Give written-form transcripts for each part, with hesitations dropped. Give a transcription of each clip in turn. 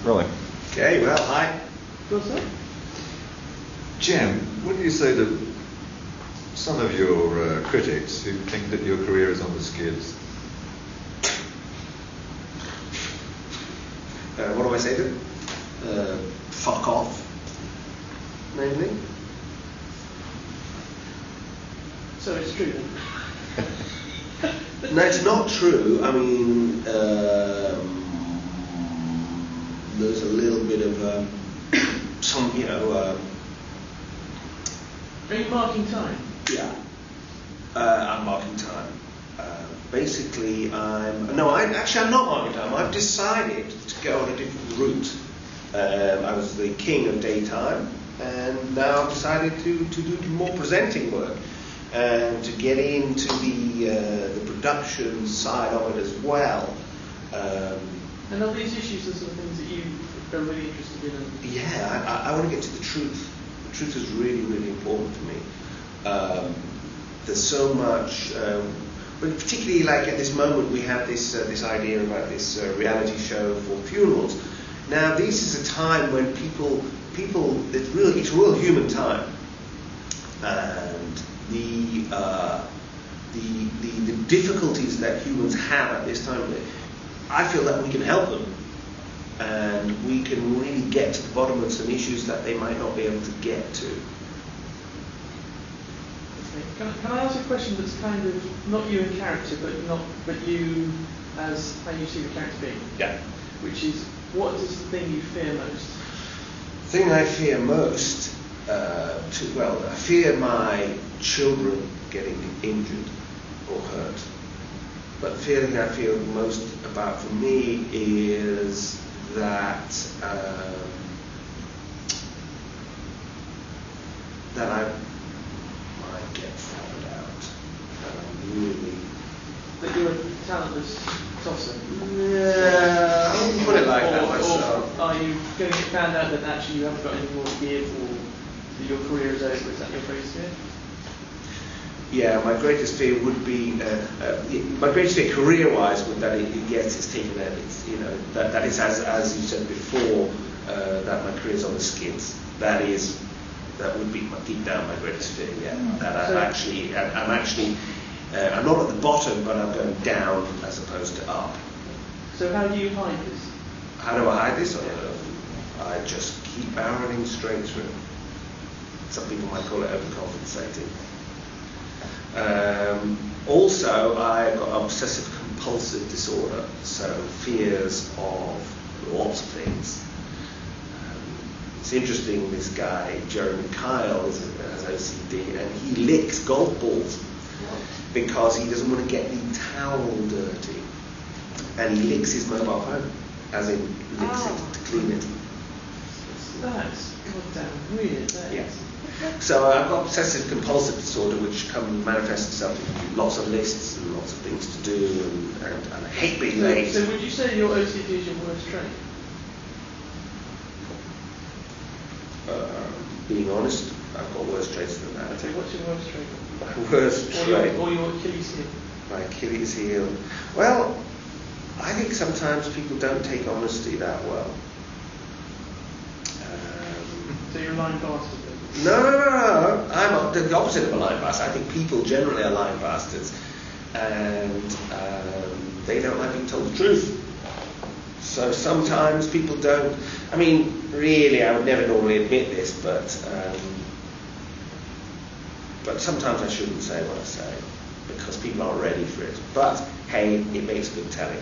Rolling. Okay, well, hi. What's that? Jim, what do you say to some of your critics who think that your career is on the skids? What do I say to them? Fuck off, namely. So it's true then? No, it's not true. I mean, there's a little bit of some, Are you marking time? Yeah, I'm marking time. Basically, I'm not marking time. I've decided to go on a different route. I was the king of daytime, and now I've decided to do more presenting work and to get into the production side of it as well. And are these issues the sort of things that you are really interested in? Yeah, I want to get to the truth. The truth is really, really important to me. There's so much, but particularly like at this moment we have this idea about this reality show for funerals. Now this is a time when people it's real human time, and the difficulties that humans have at this time, I feel that we can help them, and we can really get to the bottom of some issues that they might not be able to get to. Can I ask a question that's kind of not you in character, but you as how you see the character being? Yeah. Which is, what is the thing you fear most? The thing I fear most, I fear my children getting injured or hurt. But the feeling I feel most about for me is that that I might get found out. That I'm really... That you're a talentless tosser? Yeah, I wouldn't put it like that myself. Or are you going to get found out that actually you haven't got any more to give, or that your career is over? Is that your greatest fear? Yeah, my greatest fear would be, my greatest fear career-wise would that it gets its taken out. That is, as you said before, that my career's on the skids. That would be deep down my greatest fear. Yeah, that I'm not at the bottom, but I'm going down as opposed to up. So how do you hide this? How do I hide this? I just keep barreling straight through. Some people might call it overcompensating. Also, I've got obsessive compulsive disorder, so fears of lots of things. It's interesting, this guy, Jeremy Kyle, has OCD, and he licks golf balls because he doesn't want to get the towel dirty. And he licks his mobile phone, as in licks it to clean it. That's goddamn weird. Yes. So I've got obsessive compulsive disorder, which manifests itself in lots of lists and lots of things to do, and I hate being late. So would you say your OCD is your worst trait? Being honest, I've got worse traits than that. So what's your worst trait? My worst trait? Or your Achilles heel? My Achilles heel. Well, I think sometimes people don't take honesty that well. So you're a lying bastard? No. I'm the opposite of a lying bastard. I think people generally are lying bastards, and they don't like being told the truth. So sometimes people don't. I mean, really, I would never normally admit this, but sometimes I shouldn't say what I say because people aren't ready for it. But hey, it makes good telling.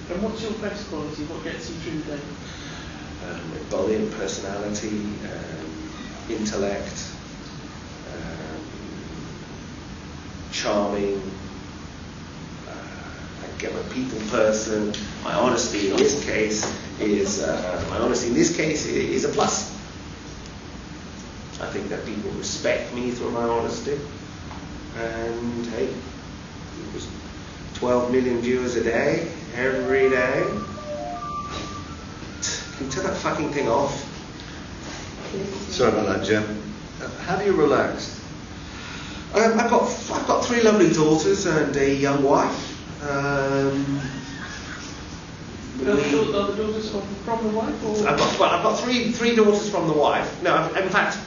And what's your best quality? What gets you through the day? Brilliant personality, intellect, charming. I'm a people person. My honesty in this case is a plus. I think that people respect me for my honesty. And hey, it was 12 million viewers a day, every day. Can you turn that fucking thing off? Sorry about that, Jim. How do you relax? I've got 3 lovely daughters and a young wife. Are the daughters from the wife? Or? I've got three daughters from the wife. No, in fact,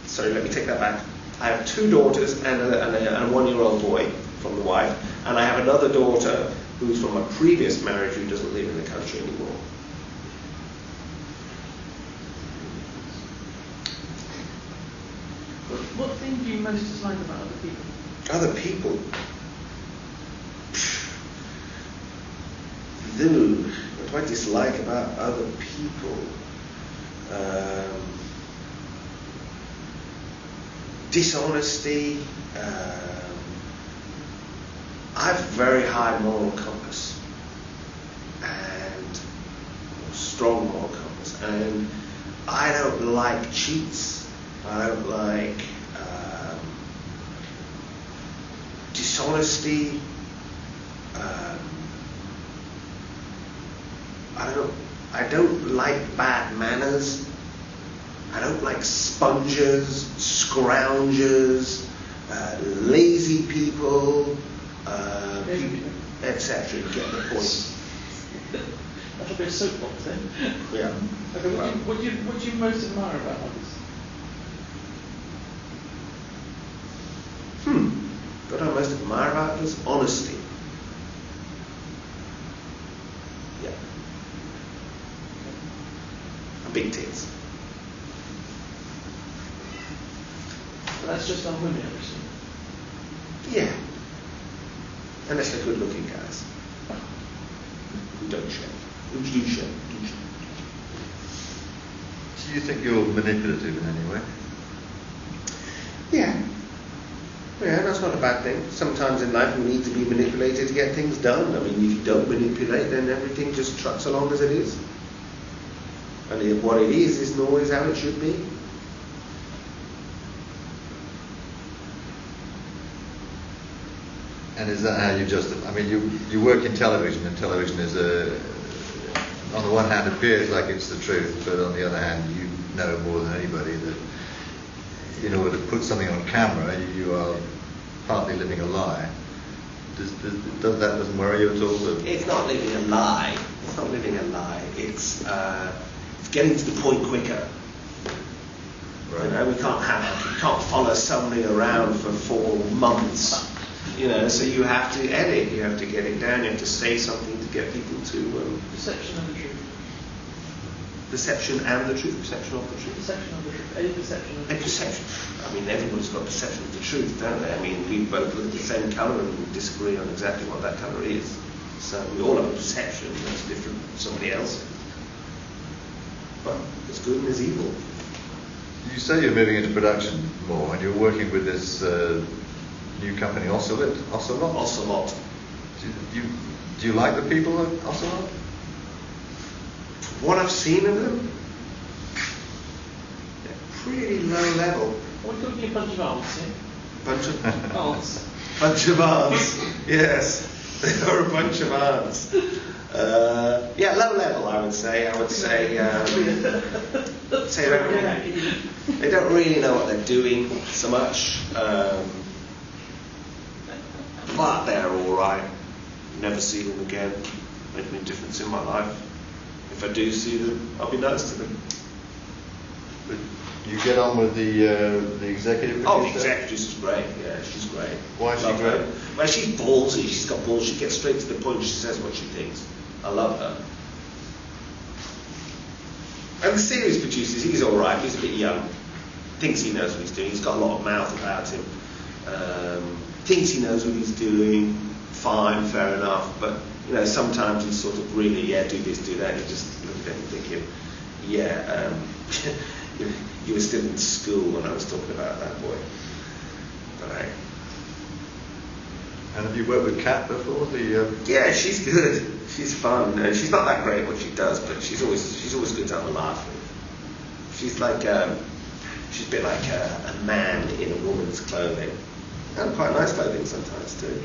sorry, let me take that back. I have 2 daughters and a 1-year-old boy from the wife, and I have another daughter who's from a previous marriage who doesn't live in the country anymore. What thing do you most dislike about other people? Other people? What do I dislike about other people? Dishonesty. I have a very high moral compass and strong moral compass, and I don't like cheats. I don't like dishonesty. I don't like bad manners. I don't like spongers, scroungers, lazy people, etc. You get the point. That'll be a soapbox then. Yeah. Okay, what do you most admire about others? What I most admire about others? Honesty. Yeah. And big tits. That's just on women, obviously. Yeah. Unless they're good looking guys. Who don't shave. Who do shave. Do you think you're manipulative in any way? Yeah. Yeah, that's not a bad thing. Sometimes in life we need to be manipulated to get things done. I mean, if you don't manipulate, then everything just trucks along as it is. And what it is isn't always how it should be. And is that how you justify? I mean, you work in television, and television is on the one hand appears like it's the truth, but on the other hand, you know more than anybody that in order to put something on camera, you are partly living a lie. That doesn't worry you at all? It's not living a lie. It's not living a lie. It's getting to the point quicker. Right. You know, you can't follow somebody around for 4 months. You know, so you have to edit, you have to get it down, you have to say something to get people to... Perception of the truth. Perception and the truth, perception of the truth. Perception of the truth, a perception of the truth. A perception. I mean, everybody's got perception of the truth, don't they? I mean, we both look at the same colour and we disagree on exactly what that colour is. So we all have a perception that's different from somebody else. But there's good and there's evil. You say you're moving into production more, and you're working with this new company, Ocelot. Ocelot. Do you like the people at Ocelot? What I've seen of them, they're pretty low level. We're talking a bunch of arts, yeah? Bunch of arts. Bunch of arts. Yes, they are a bunch of arts. Yeah, low level, I would say. They don't really know what they're doing so much. But they're all right. Never see them again. Make any difference in my life. If I do see them, I'll be nice to them. But you get on with the executive producer? Oh, the executive is great. Yeah, she's great. Why is she great? Well, she's ballsy. She's got balls. She gets straight to the point. She says what she thinks. I love her. And the series producer, he's all right. He's a bit young. Thinks he knows what he's doing. He's got a lot of mouth about him. Thinks he knows what he's doing. Fine, fair enough. But you know, sometimes he's sort of really, do this, do that. You just look at him thinking, you were still in school when I was talking about that boy. But hey. And have you worked with Kat before? Yeah, she's good. She's fun. She's not that great at what she does, but she's always good to have a laugh with. She's like she's a bit like a man in a woman's clothing, and quite nice clothing sometimes too.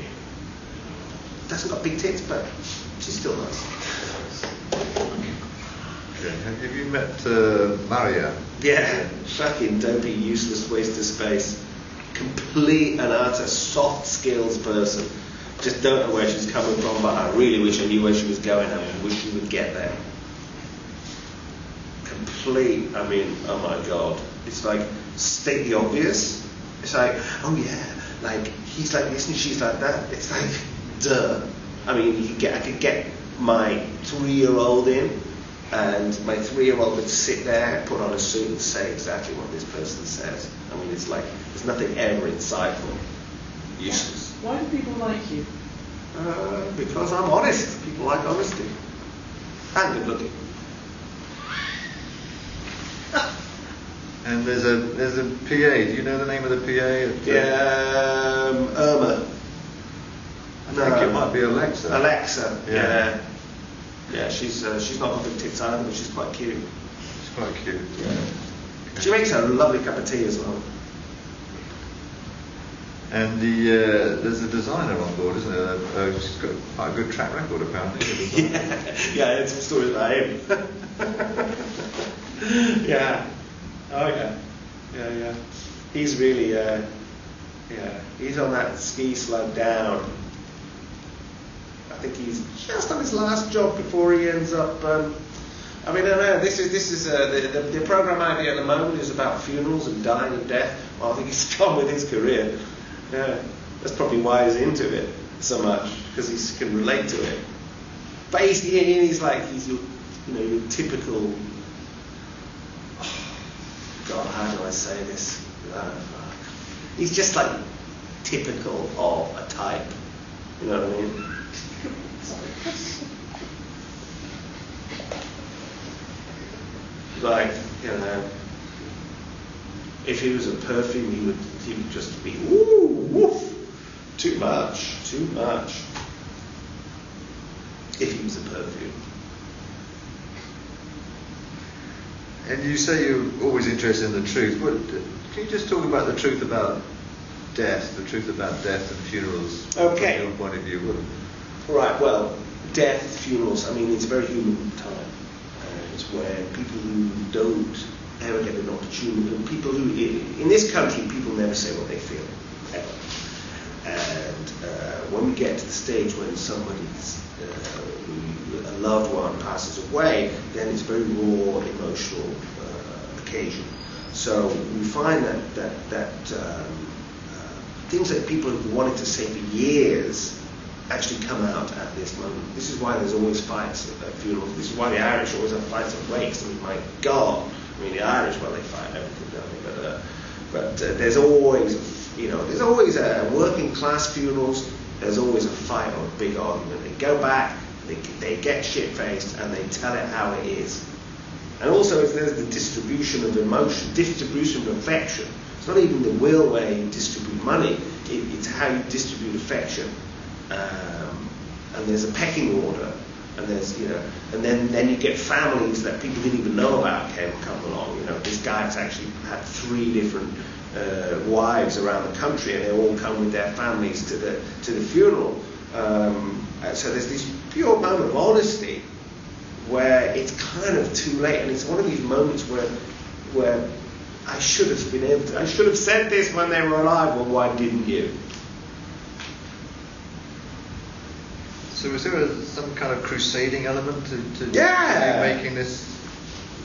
Doesn't got big tits, but she's still nice. Okay. Have you met Maria? Yeah, fucking dopey, useless waste of space. Complete and utter soft skills person. Just don't know where she's coming from, but I really wish I knew where she was going. I wish she would get there. Complete, I mean, oh my God. It's like, state the obvious. It's like, oh yeah, like, he's like this and she's like that. It's like, duh. I mean, I could get my 3-year-old in, and my 3-year-old would sit there, put on a suit and say exactly what this person says. I mean, it's like, there's nothing ever insightful. Useless. Why do people like you? Because I'm honest. People like honesty. And good looking. And there's a PA. Do you know the name of the PA? Irma. I think it might be Alexa. Alexa. Yeah. Yeah, she's not got big tits either, but she's quite cute. It's quite cute. Yeah. Okay. She makes a lovely cup of tea as well. And there's a designer on board, isn't there? She's got quite a good track record, apparently. Yeah, it's some stories about him. Yeah. Oh yeah. Yeah. He's really, he's on that ski sled down. I think he's just on his last job before he ends up. I mean, I don't know. This is the program idea at the moment is about funerals and dying of death. Well, I think he's gone with his career. Yeah, that's probably why he's into it so much, because he can relate to it. But he's like your typical. God, how do I say this? He's just like typical of a type. You know what I mean? Like, if he was a perfume, he would just be woo, woof, too much. If he was a perfume. And you say you're always interested in the truth. Can you just talk about the truth about death, and funerals Okay. from your point of view? Right, well, death, funerals, I mean, it's a very human time. It's where people who don't ever get an opportunity, people who, in this country, people never say what they feel, ever. And when we get to the stage when somebody's, a loved one passes away, then it's a very raw, emotional occasion. So we find that things that people have wanted to say for years actually come out at this moment. This is why there's always fights at funerals. This is why the Irish always have fights at wakes. I mean, my God. I mean, the Irish, well, they fight everything, don't they? But there's always a working class funerals. There's always a fight or a big argument. They go back, they get shit-faced, and they tell it how it is. And also, if there's the distribution of emotion, distribution of affection. It's not even the will where you distribute money. It's how you distribute affection. And there's a pecking order, and there's and then you get families that people didn't even know about come along. This guy's actually had 3 different wives around the country, and they all come with their families to the funeral. So there's this pure moment of honesty where it's kind of too late, and it's one of these moments where I should have said this when they were alive. Well, why didn't you? So is there some kind of crusading element to Yeah. you making this?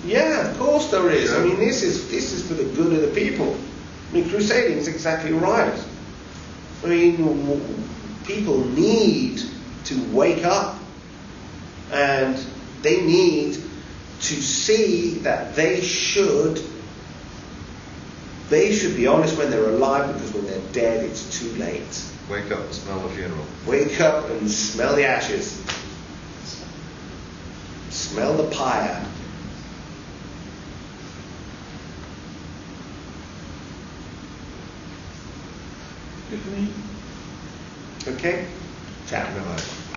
Yeah, of course there is. Yeah. I mean, this is for the good of the people. I mean, crusading is exactly right. I mean, people need to wake up, and they need to see that they should be honest when they're alive, because when they're dead, it's too late. Wake up and smell the funeral. Wake up and smell the ashes. Smell the pyre. Good for me. Okay? Ciao. Very much.